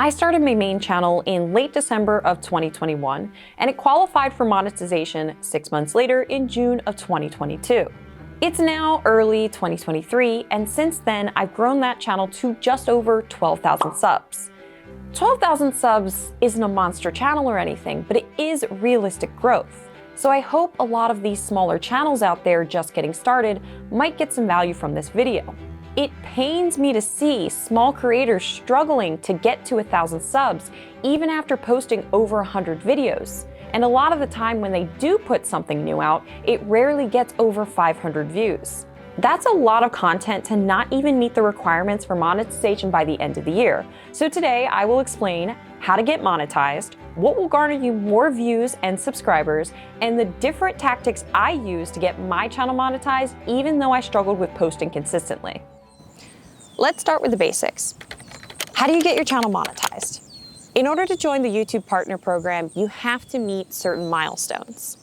I started my main channel in late December of 2021, and it qualified for monetization 6 months later in June of 2022. It's now early 2023, and since then, I've grown that channel to just over 12,000 subs. 12,000 subs isn't a monster channel or anything, but it is realistic growth. So I hope a lot of these smaller channels out there just getting started might get some value from this video. It pains me to see small creators struggling to get to 1,000 subs, even after posting over 100 videos. And a lot of the time when they do put something new out, it rarely gets over 500 views. That's a lot of content to not even meet the requirements for monetization by the end of the year. So today I will explain how to get monetized, what will garner you more views and subscribers, and the different tactics I use to get my channel monetized even though I struggled with posting consistently. Let's start with the basics. How do you get your channel monetized? In order to join the YouTube Partner Program, you have to meet certain milestones.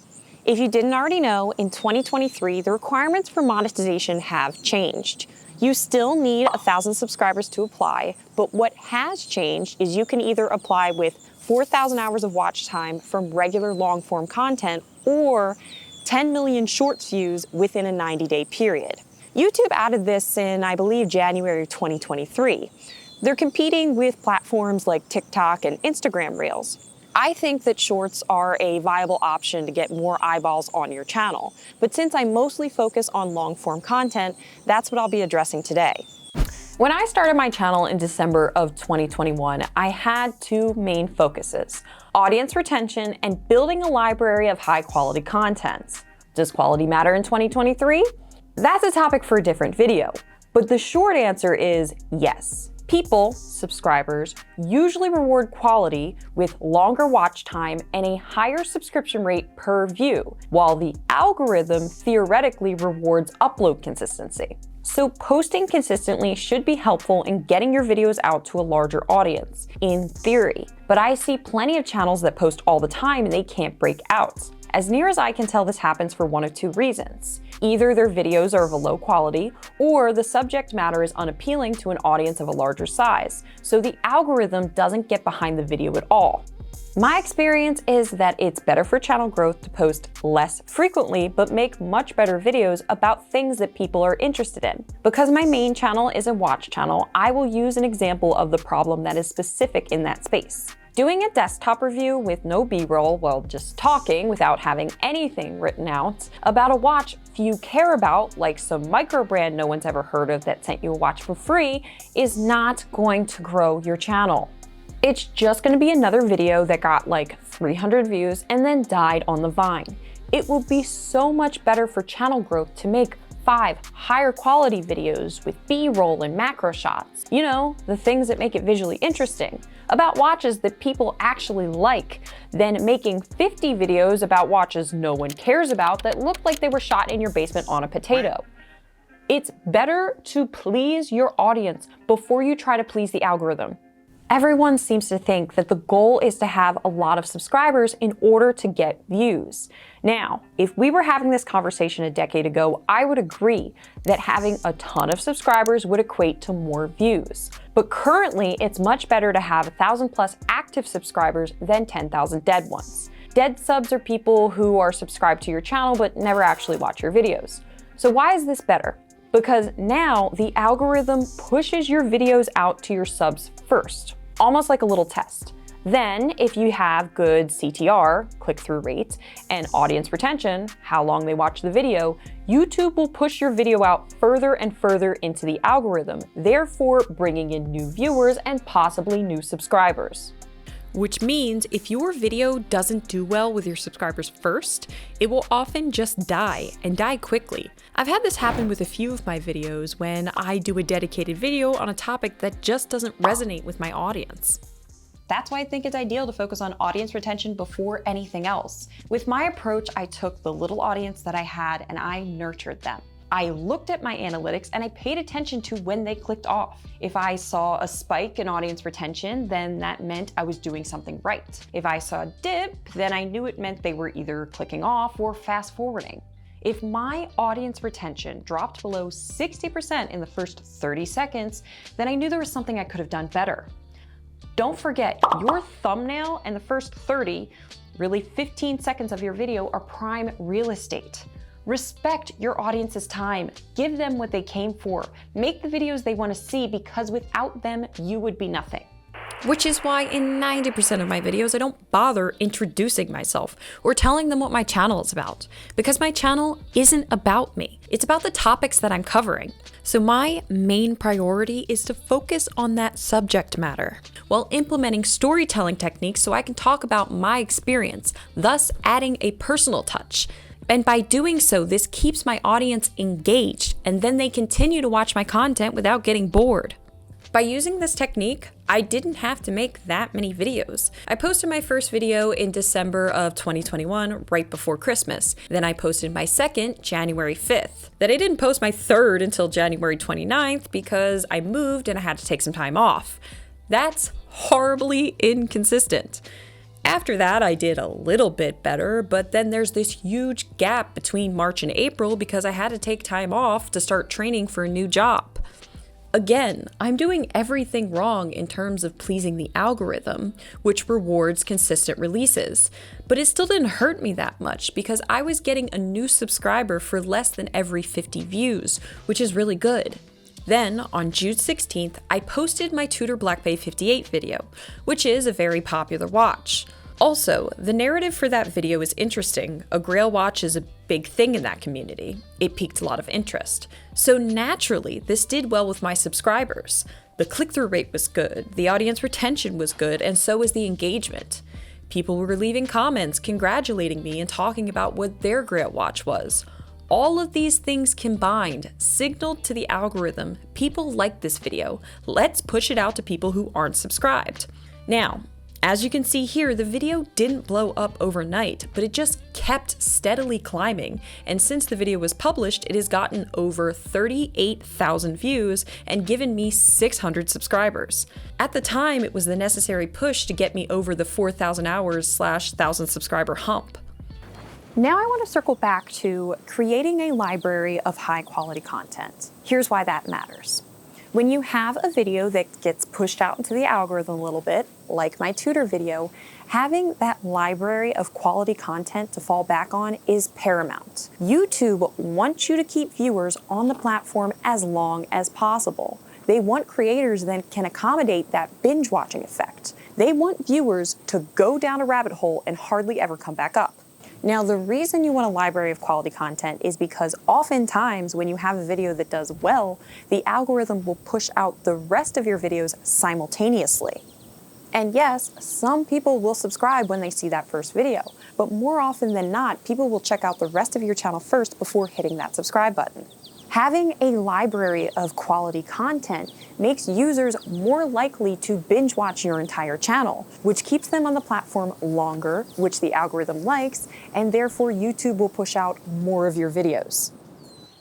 If you didn't already know, in 2023, the requirements for monetization have changed. You still need 1,000 subscribers to apply, but what has changed is you can either apply with 4,000 hours of watch time from regular long-form content or 10 million shorts views within a 90-day period. YouTube added this in, I believe, January 2023. They're competing with platforms like TikTok and Instagram Reels. I think that shorts are a viable option to get more eyeballs on your channel, but since I mostly focus on long-form content, that's what I'll be addressing today. When I started my channel in December of 2021, I had two main focuses: audience retention and building a library of high-quality content. Does quality matter in 2023? That's a topic for a different video, but the short answer is yes. People, subscribers, usually reward quality with longer watch time and a higher subscription rate per view, while the algorithm theoretically rewards upload consistency. So posting consistently should be helpful in getting your videos out to a larger audience, in theory. But I see plenty of channels that post all the time and they can't break out. As near as I can tell, this happens for one of two reasons. Either their videos are of a low quality, or the subject matter is unappealing to an audience of a larger size, so the algorithm doesn't get behind the video at all. My experience is that it's better for channel growth to post less frequently, but make much better videos about things that people are interested in. Because my main channel is a watch channel, I will use an example of the problem that is specific in that space. Doing a desktop review with no B-roll, well, just talking without having anything written out about a watch few care about, like some micro brand no one's ever heard of that sent you a watch for free, is not going to grow your channel. It's just going to be another video that got like 300 views and then died on the vine. It will be so much better for channel growth to make 5 higher quality videos with B-roll and macro shots. You know, the things that make it visually interesting, about watches that people actually like, than making 50 videos about watches no one cares about that look like they were shot in your basement on a potato. It's better to please your audience before you try to please the algorithm. Everyone seems to think that the goal is to have a lot of subscribers in order to get views. Now, if we were having this conversation a decade ago, I would agree that having a ton of subscribers would equate to more views. But currently, it's much better to have 1,000 plus active subscribers than 10,000 dead ones. Dead subs are people who are subscribed to your channel but never actually watch your videos. So why is this better? Because now the algorithm pushes your videos out to your subs first, almost like a little test. Then, if you have good CTR, click-through rates, and audience retention, how long they watch the video, YouTube will push your video out further and further into the algorithm, therefore bringing in new viewers and possibly new subscribers. Which means if your video doesn't do well with your subscribers first, it will often just die, and die quickly. I've had this happen with a few of my videos when I do a dedicated video on a topic that just doesn't resonate with my audience. That's why I think it's ideal to focus on audience retention before anything else. With my approach, I took the little audience that I had and I nurtured them. I looked at my analytics and I paid attention to when they clicked off. If I saw a spike in audience retention, then that meant I was doing something right. If I saw a dip, then I knew it meant they were either clicking off or fast forwarding. If my audience retention dropped below 60% in the first 30 seconds, then I knew there was something I could have done better. Don't forget, your thumbnail and the first 30, really 15 seconds of your video are prime real estate. Respect your audience's time. Give them what they came for. Make the videos they want to see, because without them, you would be nothing. Which is why in 90% of my videos, I don't bother introducing myself or telling them what my channel is about, because my channel isn't about me. It's about the topics that I'm covering. So my main priority is to focus on that subject matter while implementing storytelling techniques so I can talk about my experience, thus adding a personal touch. And by doing so, this keeps my audience engaged, and then they continue to watch my content without getting bored. By using this technique, I didn't have to make that many videos. I posted my first video in December of 2021, right before Christmas. Then I posted my second January 5th. Then I didn't post my third until January 29th because I moved and I had to take some time off. That's horribly inconsistent. After that, I did a little bit better, but then there's this huge gap between March and April because I had to take time off to start training for a new job. Again, I'm doing everything wrong in terms of pleasing the algorithm, which rewards consistent releases. But it still didn't hurt me that much because I was getting a new subscriber for less than every 50 views, which is really good. Then, on June 16th, I posted my Tutor Black Bay 58 video, which is a very popular watch. Also, the narrative for that video is interesting. A Grail watch is a big thing in that community. It piqued a lot of interest. So naturally, this did well with my subscribers. The click-through rate was good, the audience retention was good, and so was the engagement. People were leaving comments congratulating me and talking about what their Grail watch was. All of these things combined signaled to the algorithm, people like this video, let's push it out to people who aren't subscribed. Now, as you can see here, the video didn't blow up overnight, but it just kept steadily climbing, and since the video was published, it has gotten over 38,000 views and given me 600 subscribers. At the time, it was the necessary push to get me over the 4,000 hours / 1,000 subscriber hump. Now I want to circle back to creating a library of high quality content. Here's why that matters. When you have a video that gets pushed out into the algorithm a little bit, like my tutor video, having that library of quality content to fall back on is paramount. YouTube wants you to keep viewers on the platform as long as possible. They want creators that can accommodate that binge watching effect. They want viewers to go down a rabbit hole and hardly ever come back up. Now, the reason you want a library of quality content is because oftentimes when you have a video that does well, the algorithm will push out the rest of your videos simultaneously. And yes, some people will subscribe when they see that first video, but more often than not, people will check out the rest of your channel first before hitting that subscribe button. Having a library of quality content makes users more likely to binge watch your entire channel, which keeps them on the platform longer, which the algorithm likes, and therefore YouTube will push out more of your videos.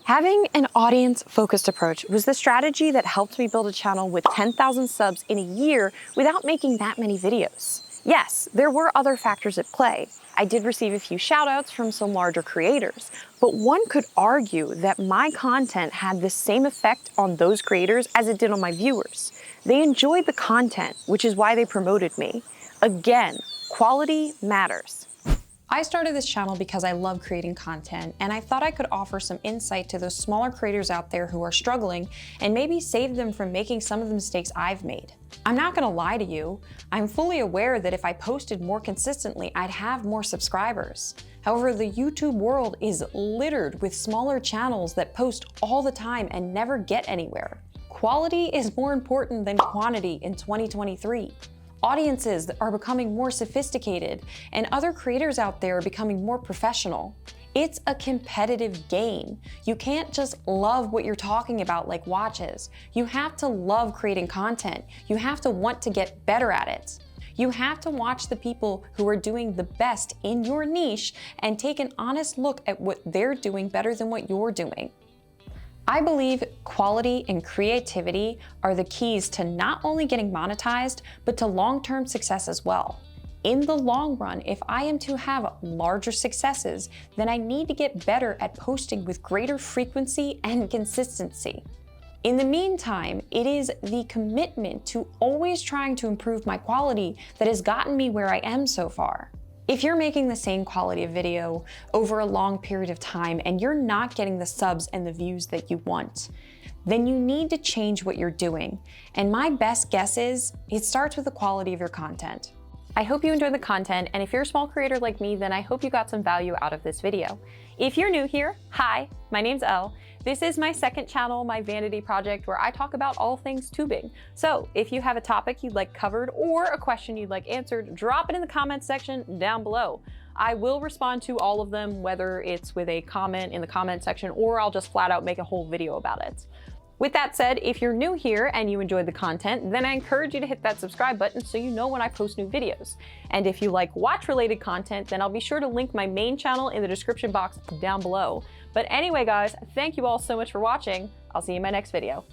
Having an audience-focused approach was the strategy that helped me build a channel with 10,000 subs in a year without making that many videos. Yes, there were other factors at play. I did receive a few shoutouts from some larger creators, but one could argue that my content had the same effect on those creators as it did on my viewers. They enjoyed the content, which is why they promoted me. Again, quality matters. I started this channel because I love creating content, and I thought I could offer some insight to those smaller creators out there who are struggling and maybe save them from making some of the mistakes I've made. I'm not gonna lie to you, I'm fully aware that if I posted more consistently, I'd have more subscribers. However, the YouTube world is littered with smaller channels that post all the time and never get anywhere. Quality is more important than quantity in 2023. Audiences are becoming more sophisticated, and other creators out there are becoming more professional. It's a competitive game. You can't just love what you're talking about like watches. You have to love creating content. You have to want to get better at it. You have to watch the people who are doing the best in your niche and take an honest look at what they're doing better than what you're doing. I believe quality and creativity are the keys to not only getting monetized, but to long-term success as well. In the long run, if I am to have larger successes, then I need to get better at posting with greater frequency and consistency. In the meantime, it is the commitment to always trying to improve my quality that has gotten me where I am so far. If you're making the same quality of video over a long period of time and you're not getting the subs and the views that you want, then you need to change what you're doing. And my best guess is it starts with the quality of your content. I hope you enjoyed the content, and if you're a small creator like me, then I hope you got some value out of this video. If you're new here, hi, my name's Elle. This is my second channel, my vanity project, where I talk about all things tubing. So if you have a topic you'd like covered or a question you'd like answered, drop it in the comments section down below. I will respond to all of them, whether it's with a comment in the comment section or I'll just flat out make a whole video about it. With that said, if you're new here and you enjoyed the content, then I encourage you to hit that subscribe button so you know when I post new videos. And if you like watch-related content, then I'll be sure to link my main channel in the description box down below. But anyway, guys, thank you all so much for watching. I'll see you in my next video.